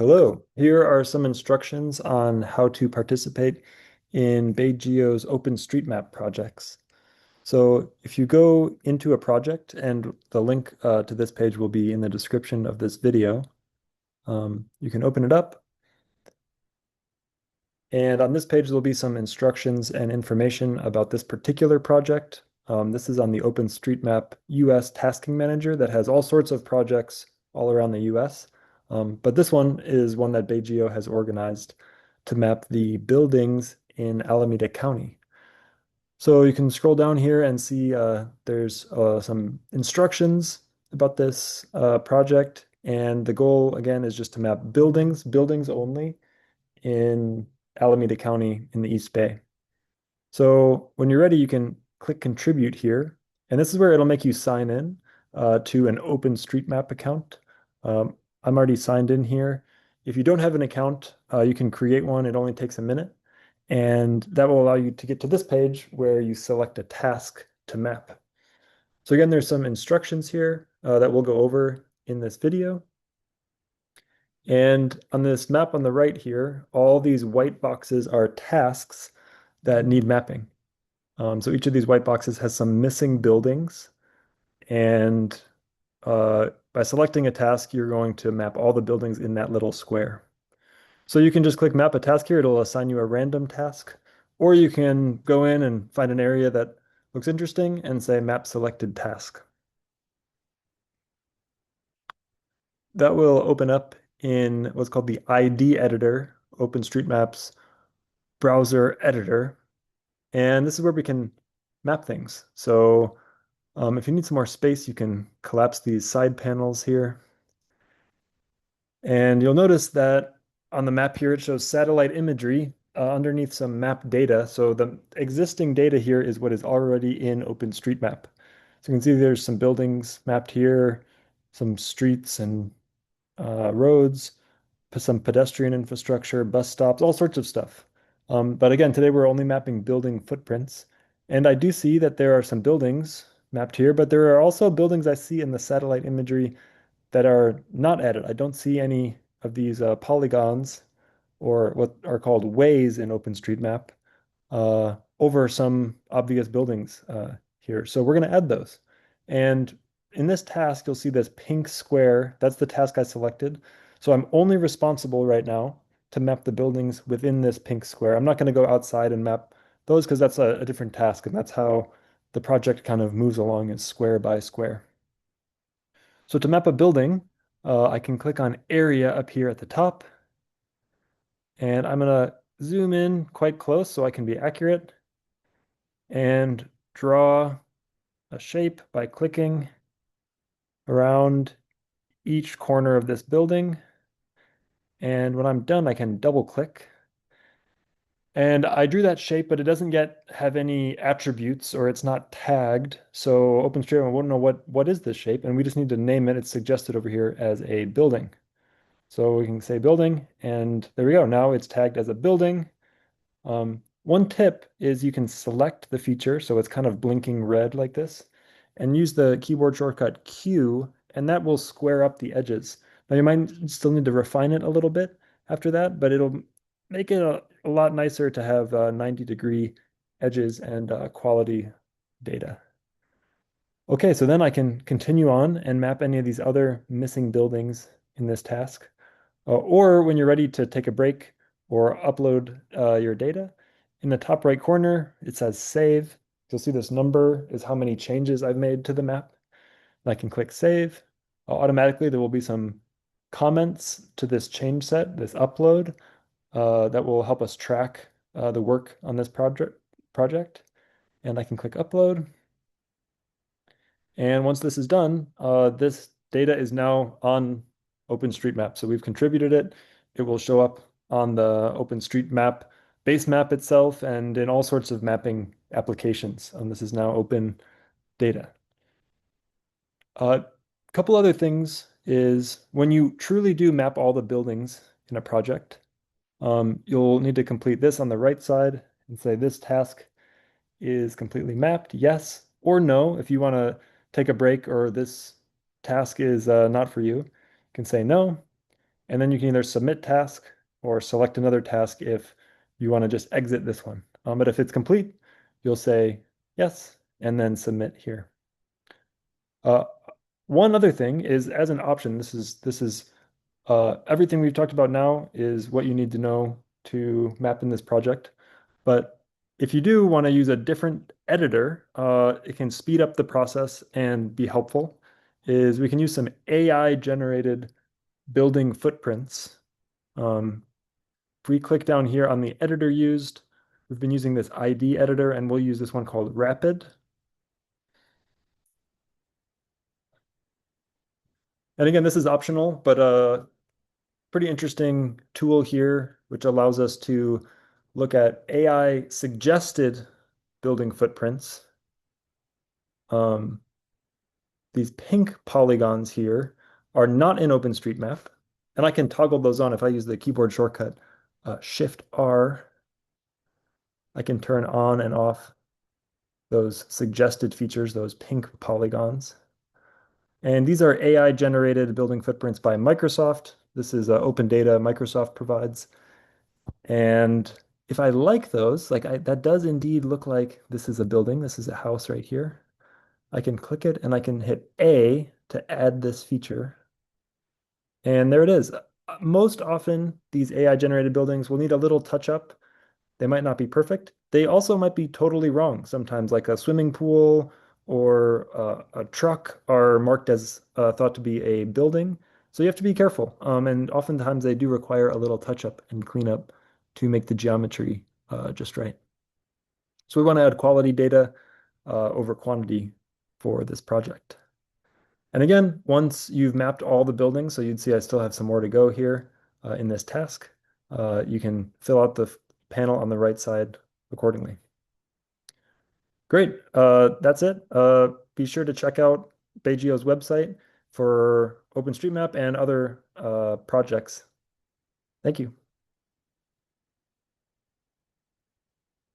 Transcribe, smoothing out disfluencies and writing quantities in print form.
Hello, here are some instructions on how to participate in BayGeo's OpenStreetMap projects. So if you go into a project, and the link to this page will be in the description of this video, you can open it up. And on this page, there'll be some instructions and information about this particular project. This is on the OpenStreetMap US Tasking Manager that has all sorts of projects all around the US. But this one is one that BayGeo has organized to map the buildings in Alameda County. So you can scroll down here and see there's some instructions about this project. And the goal, again, is just to map buildings only in Alameda County in the East Bay. So when you're ready, you can click contribute here. And this is where it'll make you sign in to an OpenStreetMap account. I'm already signed in here. If you don't have an account, you can create one. It only takes a minute. And that will allow you to get to this page where you select a task to map. So again, there's some instructions here that we'll go over in this video. And on this map on the right here, all these white boxes are tasks that need mapping. So each of these white boxes has some missing buildings. And by selecting a task, you're going to map all the buildings in that little square. So you can just click map a task here. It'll assign you a random task. Or you can go in and find an area that looks interesting and say map selected task. That will open up in what's called the ID editor, OpenStreetMap's browser editor. And this is where we can map things. So if you need some more space, you can collapse these side panels here. And you'll notice that on the map here, it shows satellite imagery underneath some map data. So the existing data here is what is already in OpenStreetMap. So you can see there's some buildings mapped here, some streets and roads, some pedestrian infrastructure, bus stops, all sorts of stuff. But again, today we're only mapping building footprints. And I do see that there are some buildings mapped here, but there are also buildings I see in the satellite imagery that are not added. I don't see any of these polygons or what are called ways in OpenStreetMap over some obvious buildings here. So we're going to add those. And in this task, you'll see this pink square. That's the task I selected. So I'm only responsible right now to map the buildings within this pink square. I'm not going to go outside and map those because that's a different task. And that's how the project kind of moves along is square by square. So to map a building, I can click on area up here at the top. And I'm going to zoom in quite close so I can be accurate and draw a shape by clicking around each corner of this building. And when I'm done, I can double click. And I drew that shape, but it doesn't yet have any attributes or it's not tagged. So OpenStreetMap won't know what is this shape, and we just need to name it. It's suggested over here as a building. So we can say building, and there we go. Now it's tagged as a building. One tip is you can select the feature, so it's kind of blinking red like this, and use the keyboard shortcut Q, and that will square up the edges. Now you might still need to refine it a little bit after that, but it'll make it a lot nicer to have 90-degree edges and quality data. Okay, so then I can continue on and map any of these other missing buildings in this task. Or when you're ready to take a break or upload your data, in the top right corner, it says save. You'll see this number is how many changes I've made to the map. And I can click save. Automatically, there will be some comments to this change set, this upload, that will help us track the work on this project. And I can click upload. And once this is done, this data is now on OpenStreetMap. So we've contributed it. It will show up on the OpenStreetMap base map itself and in all sorts of mapping applications. This is now open data. A couple other things is when you truly do map all the buildings in a project, you'll need to complete this on the right side and say this task is completely mapped, yes or no. If you want to take a break or this task is not for you, you can say no. And then you can either submit task or select another task if you want to just exit this one. But if it's complete, you'll say yes, and then submit here. Uh, One other thing is as an option, this is everything we've talked about now is what you need to know to map in this project. But if you do want to use a different editor, it can speed up the process and be helpful, is we can use some AI generated building footprints. Um, if we click down here on the editor used, we've been using this ID editor and we'll use this one called Rapid. And again, this is optional, but pretty interesting tool here, which allows us to look at AI suggested building footprints. Um, these pink polygons here are not in OpenStreetMap, and I can toggle those on if I use the keyboard shortcut Shift R. I can turn on and off those suggested features, those pink polygons. And these are AI generated building footprints by Microsoft. This is open data Microsoft provides. And if I like those, that does indeed look like this is a building. This is a house right here. I can click it and I can hit A to add this feature. And there it is. Most often, these AI generated buildings will need a little touch up. They might not be perfect. They also might be totally wrong. Sometimes, like a swimming pool or a truck are marked as thought to be a building. So you have to be careful. And oftentimes, they do require a little touch up and cleanup to make the geometry just right. So we want to add quality data over quantity for this project. And again, once you've mapped all the buildings, so you'd see I still have some more to go here in this task, you can fill out the panel on the right side accordingly. Great. That's it. Be sure to check out BayGeo's website for OpenStreetMap and other projects. Thank you.